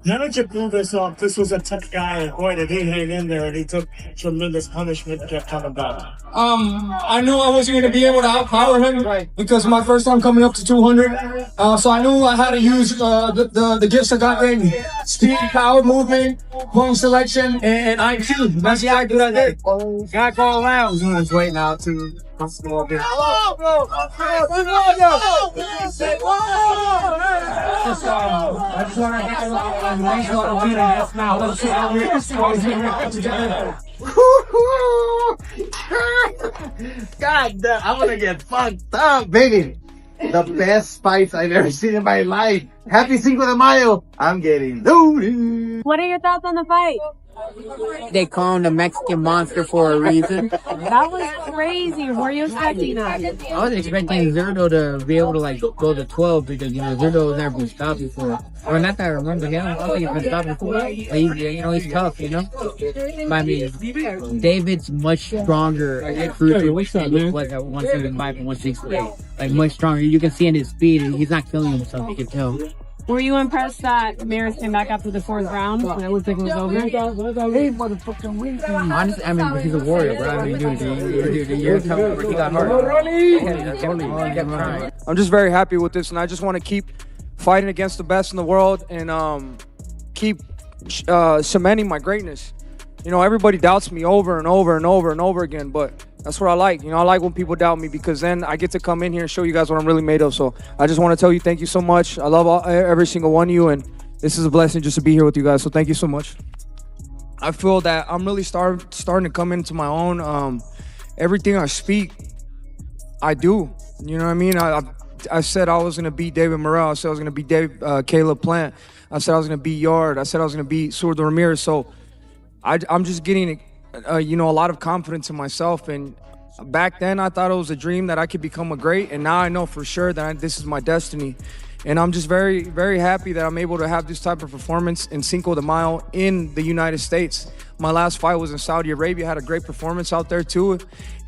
How did you pull this off? This was a tough guy, and boy, did he hang in there, and he took tremendous punishment and kept coming back. I knew I wasn't going to be able to outpower him because my first time coming up to 200. So I knew I had to use the gifts I got in speed, power, movement, point selection, and IQ. That's the IQ I did. Got going rounds on his way now to hospital. God damn, I'm gonna get fucked up, baby. The best fights I've ever seen in my life. Happy Cinco de Mayo. I'm getting loaded. What are your thoughts on the fight? They call him the Mexican monster for a reason. That was crazy. Were you expecting that? I was expecting Zurdo to be able to like go to 12 because Zurdo has never been stopped before. Or not that I remember him. I don't think he's been stopped before. But he's tough, But I mean, David's much stronger at cruiser. Was at 175 and 168. Like much stronger. You can see in his speed, he's not killing himself. You can tell. Were you impressed that Ramirez came back after the fourth round when it looked like it was over? Honestly, I mean, he's a warrior, bro. I mean, dude, he got hurt. I'm just very happy with this, and I just want to keep fighting against the best in the world and keep cementing my greatness. Everybody doubts me over and over and over and over again, but that's what I like. I like when people doubt me because then I get to come in here and show you guys what I'm really made of. So I just want to tell you thank you so much. I love every single one of you, and this is a blessing just to be here with you guys. So thank you so much. I feel that I'm really starting to come into my own. Everything I speak, I do. You know what I mean? I said I was going to beat David Morrell. I said I was going to beat Caleb Plant. I said I was going to beat Yard. I said I was going to beat Zurdo Ramirez. So I'm just getting, a lot of confidence in myself. And back then, I thought it was a dream that I could become a great. And now I know for sure that this is my destiny. And I'm just very, very happy that I'm able to have this type of performance in Cinco de Mayo in the United States. My last fight was in Saudi Arabia. I had a great performance out there too.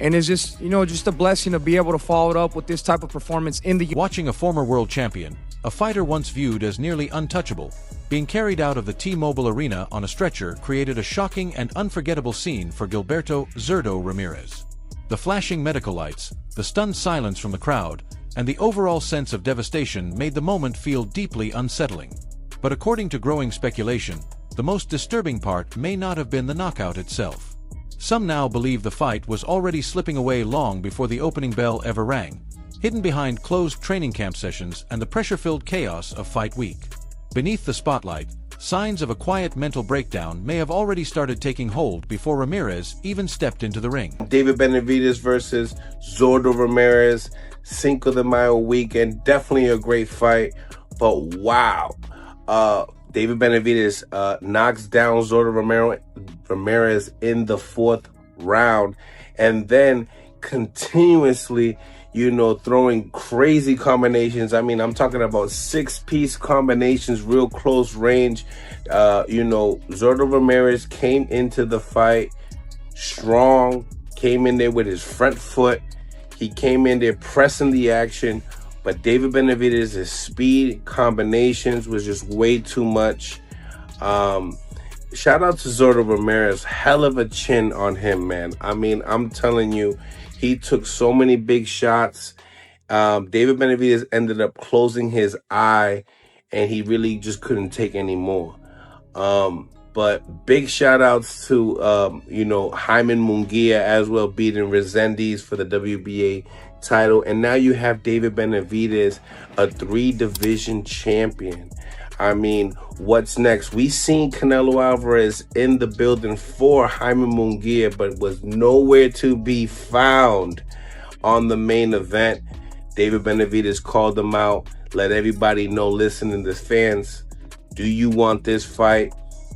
And it's just, just a blessing to be able to follow it up with this type of performance in the Watching a former world champion, a fighter once viewed as nearly untouchable, being carried out of the T-Mobile Arena on a stretcher created a shocking and unforgettable scene for Gilberto "Zurdo" Ramirez. The flashing medical lights, the stunned silence from the crowd, and the overall sense of devastation made the moment feel deeply unsettling. But according to growing speculation, the most disturbing part may not have been the knockout itself. Some now believe the fight was already slipping away long before the opening bell ever rang, hidden behind closed training camp sessions and the pressure-filled chaos of fight week. Beneath the spotlight, signs of a quiet mental breakdown may have already started taking hold before Ramirez even stepped into the ring. David Benavidez versus Zurdo Ramirez, Cinco de Mayo weekend. Definitely a great fight, but wow. David Benavidez knocks down Zurdo Ramirez in the fourth round, and then continuously, throwing crazy combinations. I mean, I'm talking about 6-piece combinations, real close range. Zurdo Ramirez came into the fight strong, came in there with his front foot. He came in there pressing the action, but David Benavidez's speed combinations was just way too much. Shout out to Zurdo Ramirez. Hell of a chin on him, man. I mean, I'm telling you, he took so many big shots. David Benavidez ended up closing his eye, and he really just couldn't take any more. But big shout outs to, Jaime Munguia as well, beating Resendiz for the WBA title. And now you have David Benavidez, a 3-division champion. I mean, what's next? We seen Canelo Alvarez in the building for Jaime Munguia, but was nowhere to be found on the main event. David Benavidez called him out, let everybody know, listening to fans, do you want this fight?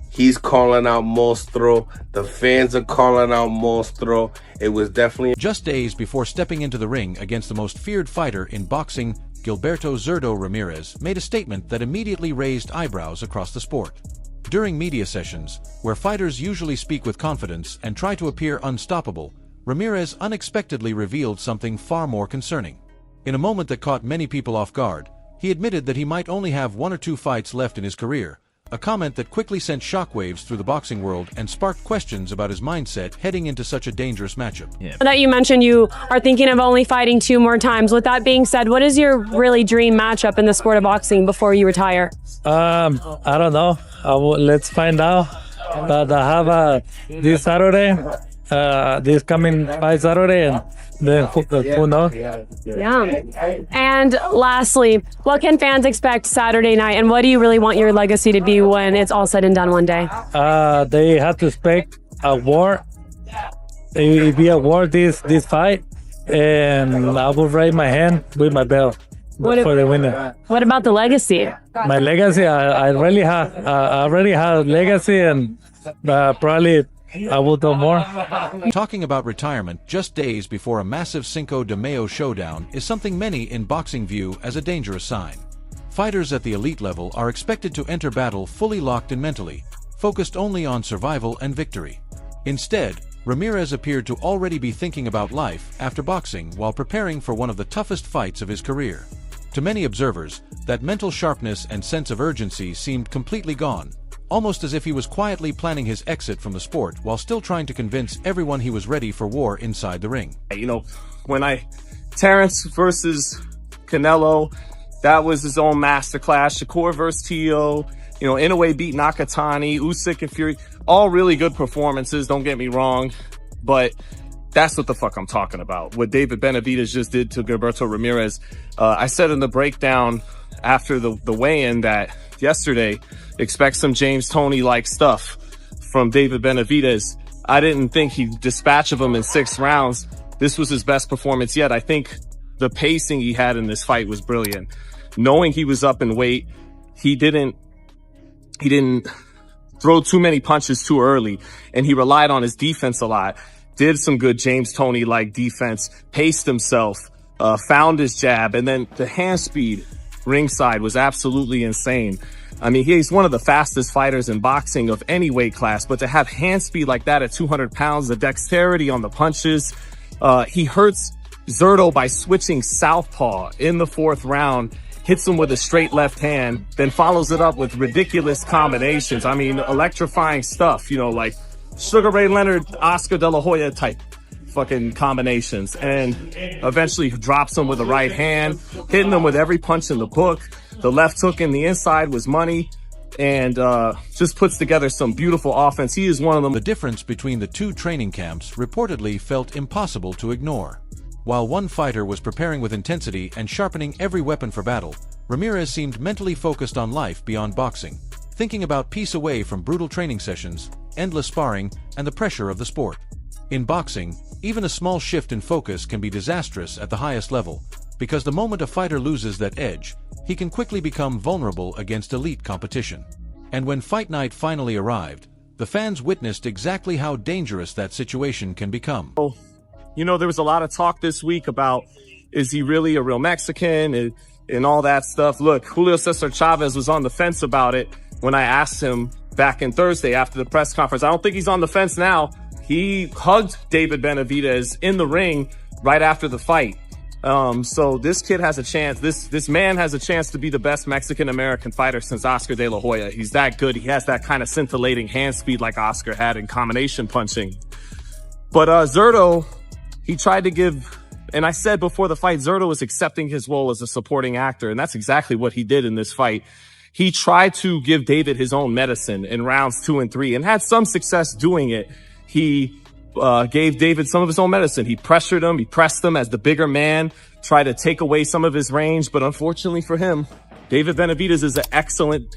He's calling out Monstro. The fans are calling out Monstro. It was definitely... Just days before stepping into the ring against the most feared fighter in boxing, Gilberto "Zurdo" Ramirez made a statement that immediately raised eyebrows across the sport. During media sessions, where fighters usually speak with confidence and try to appear unstoppable, Ramirez unexpectedly revealed something far more concerning. In a moment that caught many people off guard, he admitted that he might only have 1 or 2 fights left in his career, a comment that quickly sent shockwaves through the boxing world and sparked questions about his mindset heading into such a dangerous matchup. That you mentioned you are thinking of only fighting 2 more times. With that being said, what is your really dream matchup in the sport of boxing before you retire? I don't know. Let's find out. But I have this Saturday, this coming by Saturday, and then who knows? Yeah. And lastly, what can fans expect Saturday night, and what do you really want your legacy to be when it's all said and done one day? They have to expect a war. It will be a war this fight, and I will raise my hand with my belt for the winner. What about the legacy? My legacy, I already have legacy, and probably I will do more. Talking about retirement just days before a massive Cinco de Mayo showdown is something many in boxing view as a dangerous sign. Fighters at the elite level are expected to enter battle fully locked in mentally, focused only on survival and victory. Instead, Ramirez appeared to already be thinking about life after boxing while preparing for one of the toughest fights of his career. To many observers, that mental sharpness and sense of urgency seemed completely gone, almost as if he was quietly planning his exit from the sport while still trying to convince everyone he was ready for war inside the ring. You know, Terrence versus Canelo, that was his own masterclass. Shakur versus Tio, Inoue beat Nakatani, Usyk and Fury, all really good performances, don't get me wrong, but that's what the fuck I'm talking about. What David Benavidez just did to Gilberto Ramirez. I said in the breakdown after the weigh-in that yesterday, expect some James Toney-like stuff from David Benavidez. I didn't think he'd dispatch of him in 6 rounds. This was his best performance yet. I think the pacing he had in this fight was brilliant. Knowing he was up in weight, he didn't throw too many punches too early, and he relied on his defense a lot. Did some good James Toney-like defense, paced himself, found his jab, and then the hand speed ringside was absolutely insane. I mean, he's one of the fastest fighters in boxing of any weight class, but to have hand speed like that at 200 pounds, the dexterity on the punches, he hurts Zurdo by switching southpaw in the 4th round, hits him with a straight left hand, then follows it up with ridiculous combinations. I mean, electrifying stuff, like Sugar Ray Leonard, Oscar De La Hoya type fucking combinations, and eventually drops him with a right hand, hitting him with every punch in the book. The left hook in the inside was money, and just puts together some beautiful offense. He is one of them. The difference between the 2 training camps reportedly felt impossible to ignore. While one fighter was preparing with intensity and sharpening every weapon for battle, Ramirez seemed mentally focused on life beyond boxing, thinking about peace away from brutal training sessions, endless sparring, and the pressure of the sport. In boxing, even a small shift in focus can be disastrous at the highest level, because the moment a fighter loses that edge, he can quickly become vulnerable against elite competition. And when fight night finally arrived, the fans witnessed exactly how dangerous that situation can become. There was a lot of talk this week about, is he really a real Mexican and all that stuff. Look, Julio Cesar Chavez was on the fence about it when I asked him back in Thursday after the press conference. I don't think he's on the fence now. He hugged David Benavidez in the ring right after the fight. So this kid has a chance. This man has a chance to be the best Mexican-American fighter since Oscar De La Hoya. He's that good. He has that kind of scintillating hand speed like Oscar had in combination punching. But Zurdo, he tried to give, and I said before the fight, Zurdo was accepting his role as a supporting actor, and that's exactly what he did in this fight. He tried to give David his own medicine in rounds 2 and 3 and had some success doing it. He gave David some of his own medicine. He pressured him. He pressed him as the bigger man, tried to take away some of his range. But unfortunately for him, David Benavidez is an excellent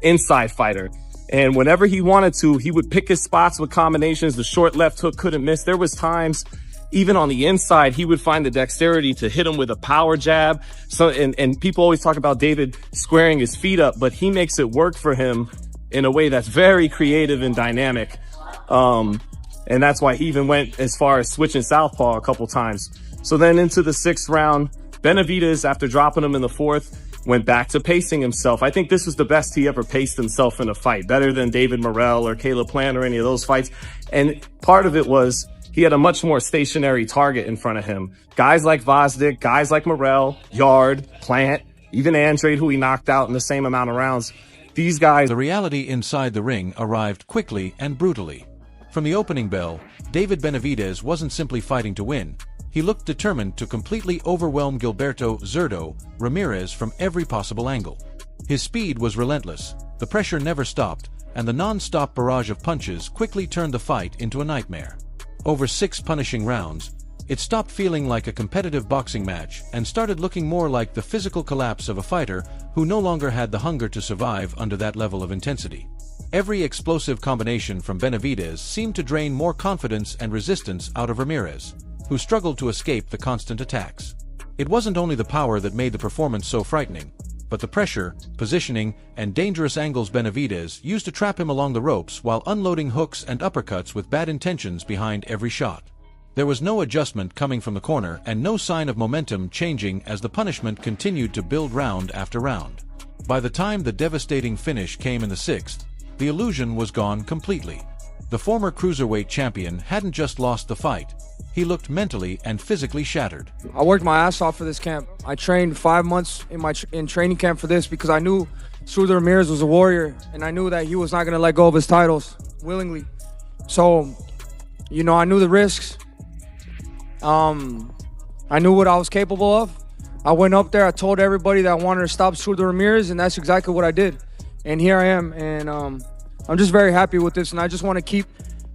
inside fighter. And whenever he wanted to, he would pick his spots with combinations. The short left hook couldn't miss. There was times, even on the inside, he would find the dexterity to hit him with a power jab. So, and people always talk about David squaring his feet up, but he makes it work for him in a way that's very creative and dynamic. And that's why he even went as far as switching southpaw a couple times. So then into the 6th round, Benavidez, after dropping him in the 4th, went back to pacing himself. I think this was the best he ever paced himself in a fight, better than David Morrell or Caleb Plant or any of those fights. And part of it was he had a much more stationary target in front of him. Guys like Vosdick, guys like Morrell, Yard, Plant, even Andrade, who he knocked out in the same amount of rounds. these guys. The reality inside the ring arrived quickly and brutally. From the opening bell, David Benavidez wasn't simply fighting to win. He looked determined to completely overwhelm Gilberto Zurdo Ramirez from every possible angle. His speed was relentless, the pressure never stopped, and the non-stop barrage of punches quickly turned the fight into a nightmare. Over 6 punishing rounds, it stopped feeling like a competitive boxing match and started looking more like the physical collapse of a fighter who no longer had the hunger to survive under that level of intensity. Every explosive combination from Benavidez seemed to drain more confidence and resistance out of Ramirez, who struggled to escape the constant attacks. It wasn't only the power that made the performance so frightening, but the pressure, positioning, and dangerous angles Benavidez used to trap him along the ropes while unloading hooks and uppercuts with bad intentions behind every shot. There was no adjustment coming from the corner and no sign of momentum changing as the punishment continued to build round after round. By the time the devastating finish came in the 6th, the illusion was gone completely. The former cruiserweight champion hadn't just lost the fight, he looked mentally and physically shattered. I worked my ass off for this camp. I trained 5 months in training camp for this because I knew Zurdo Ramirez was a warrior, and I knew that he was not going to let go of his titles willingly. So, you know, I knew the risks. I knew what I was capable of. I went up there, I told everybody that I wanted to stop Zurdo Ramirez, and that's exactly what I did. And here I am, and I'm just very happy with this, and I just want to keep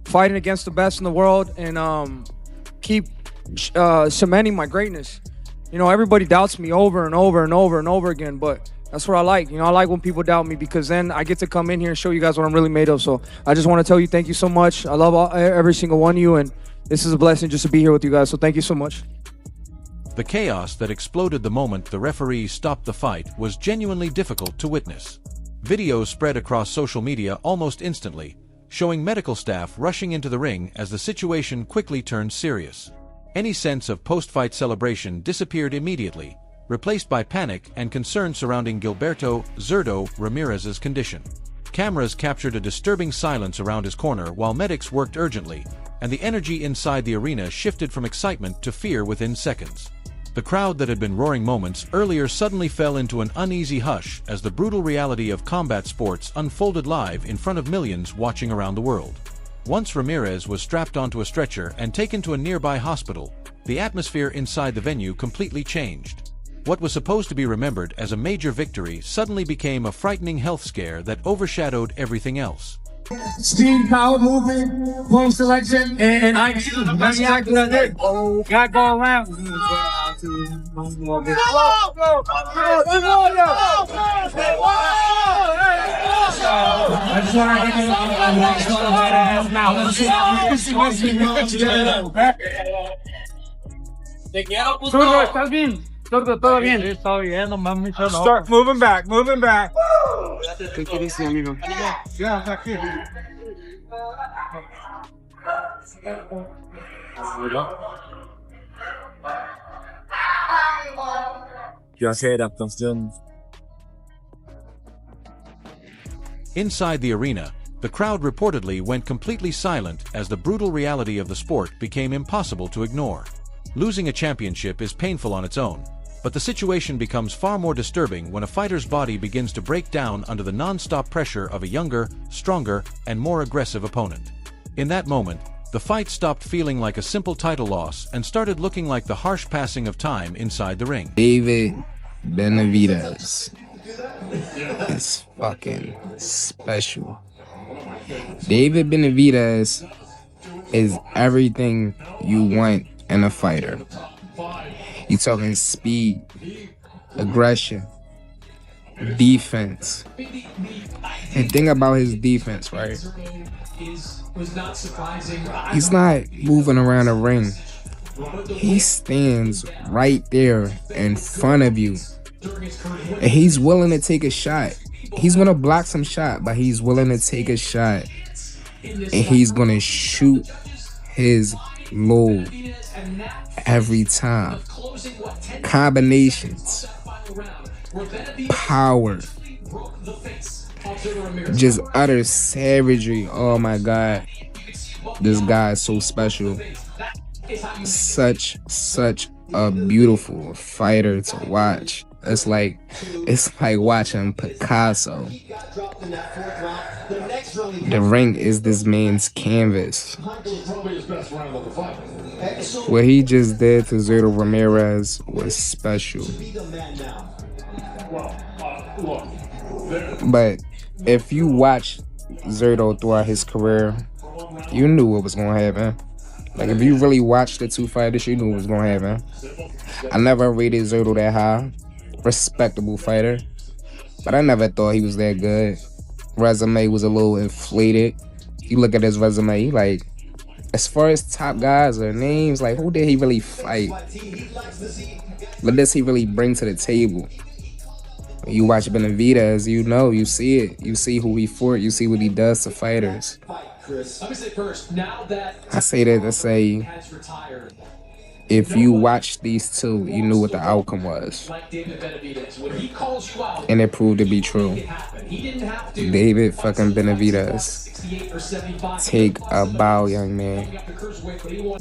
fighting against the best in the world and keep cementing my greatness. You know, everybody doubts me over and over and over and over again, but that's what I like. You know, I like when people doubt me because then I get to come in here and show you guys what I'm really made of. So I just want to tell you thank you so much. I love every single one of you, and this is a blessing just to be here with you guys. So thank you so much. The chaos that exploded the moment the referee stopped the fight was genuinely difficult to witness. Videos spread across social media almost instantly, showing medical staff rushing into the ring as the situation quickly turned serious. Any sense of post-fight celebration disappeared immediately, replaced by panic and concern surrounding Gilberto Zurdo Ramirez's condition. Cameras captured a disturbing silence around his corner while medics worked urgently, and the energy inside the arena shifted from excitement to fear within seconds. The crowd that had been roaring moments earlier suddenly fell into an uneasy hush as the brutal reality of combat sports unfolded live in front of millions watching around the world. Once Ramirez was strapped onto a stretcher and taken to a nearby hospital, the atmosphere inside the venue completely changed. What was supposed to be remembered as a major victory suddenly became a frightening health scare that overshadowed everything else. Steam, power movement, point selection, and IQ. That's exactly what I did. Got going around. I just want to hit it now. Let's see what's Zurdo, ¿estás bien? Zurdo, ¿todo bien? Está bien, no mames, no. Start moving back, moving back. ¿Qué quieres, amigo? Yeah, back here. Inside the arena, the crowd reportedly went completely silent as the brutal reality of the sport became impossible to ignore. Losing a championship is painful on its own, but the situation becomes far more disturbing when a fighter's body begins to break down under the non-stop pressure of a younger, stronger, and more aggressive opponent. In that moment, the fight stopped feeling like a simple title loss and started looking like the harsh passing of time inside the ring. David Benavidez is fucking special. David Benavidez is everything you want in a fighter. You talking speed, aggression, defense. And think about his defense, right? He's not moving around the ring. He stands right there in front of you. And he's willing to take a shot. He's gonna block some shot, but he's willing to take a shot. And he's gonna shoot his load every time. Combinations, power, just utter savagery. Oh my God, this guy is so special. Such a beautiful fighter to watch. It's like watching Picasso. The ring is this man's canvas. What he just did to Zurdo Ramirez was special. But if you watch Zurdo throughout his career, you knew what was gonna happen. Like, if you really watched the two fighters, you knew what was gonna happen. I never rated Zurdo that high. Respectable fighter, but I never thought he was that good. Resume was a little inflated. You look at his resume, like, as far as top guys or names, like, who did he really fight? What does he really bring to the table? When you watch Benavidez, you know, you see it. You see who he fought. You see what he does to fighters. I say that to say, if you watch these two, you knew what the outcome was. And it proved to be true. David fucking Benavidez. Take a bow, young man.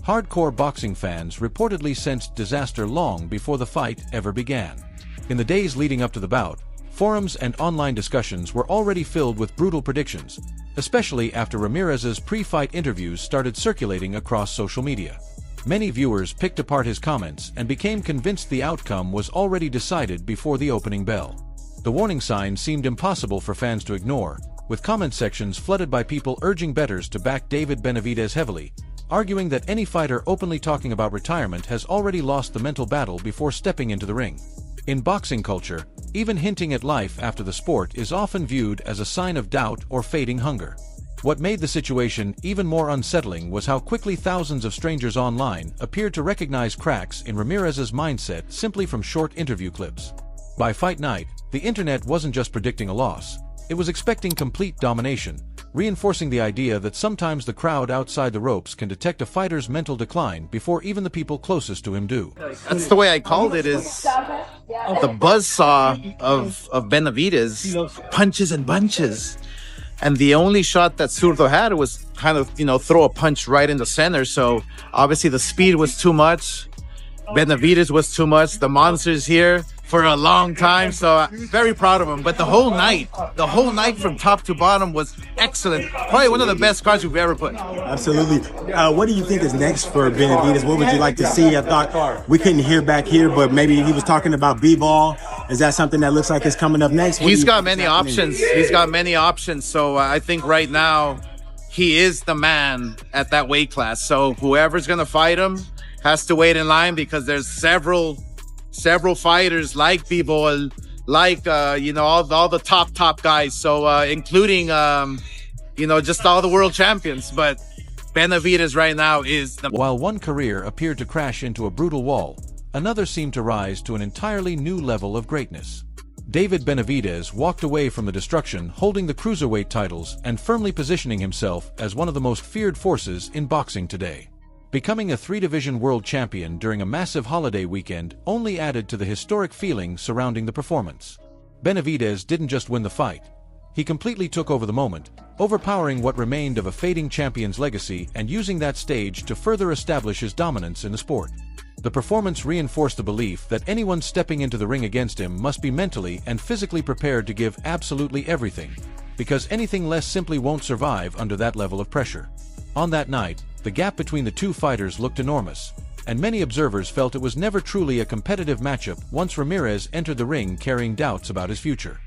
Hardcore boxing fans reportedly sensed disaster long before the fight ever began. In the days leading up to the bout, forums and online discussions were already filled with brutal predictions, especially after Ramirez's pre-fight interviews started circulating across social media. Many viewers picked apart his comments and became convinced the outcome was already decided before the opening bell. The warning sign seemed impossible for fans to ignore, with comment sections flooded by people urging bettors to back David Benavidez heavily, arguing that any fighter openly talking about retirement has already lost the mental battle before stepping into the ring. In boxing culture, even hinting at life after the sport is often viewed as a sign of doubt or fading hunger. What made the situation even more unsettling was how quickly thousands of strangers online appeared to recognize cracks in Ramirez's mindset simply from short interview clips. By fight night, the internet wasn't just predicting a loss, it was expecting complete domination, reinforcing the idea that sometimes the crowd outside the ropes can detect a fighter's mental decline before even the people closest to him do. That's the way I called it, is the buzzsaw of Benavidez, punches and bunches. And the only shot that Zurdo had was kind of, throw a punch right in the center. So obviously the speed was too much. Benavidez was too much. The monster's here for a long time. So very proud of him. But the whole night from top to bottom was excellent. Probably one of the best cards we've ever put. Absolutely. What do you think is next for Benavidez? What would you like to see? I thought we couldn't hear back here, but maybe he was talking about b-ball. Is that something that looks like is coming up next? He's got many options. He's got many options. So I think right now he is the man at that weight class. So whoever's going to fight him has to wait in line, because there's several fighters like b-ball, like, all the top guys. So including, just all the world champions. But Benavidez right now is the... While one career appeared to crash into a brutal wall, another seemed to rise to an entirely new level of greatness. David Benavidez walked away from the destruction holding the cruiserweight titles and firmly positioning himself as one of the most feared forces in boxing today. Becoming a three-division world champion during a massive holiday weekend only added to the historic feeling surrounding the performance. Benavidez didn't just win the fight. He completely took over the moment, overpowering what remained of a fading champion's legacy and using that stage to further establish his dominance in the sport. The performance reinforced the belief that anyone stepping into the ring against him must be mentally and physically prepared to give absolutely everything, because anything less simply won't survive under that level of pressure. On that night, the gap between the two fighters looked enormous, and many observers felt it was never truly a competitive matchup once Ramirez entered the ring carrying doubts about his future.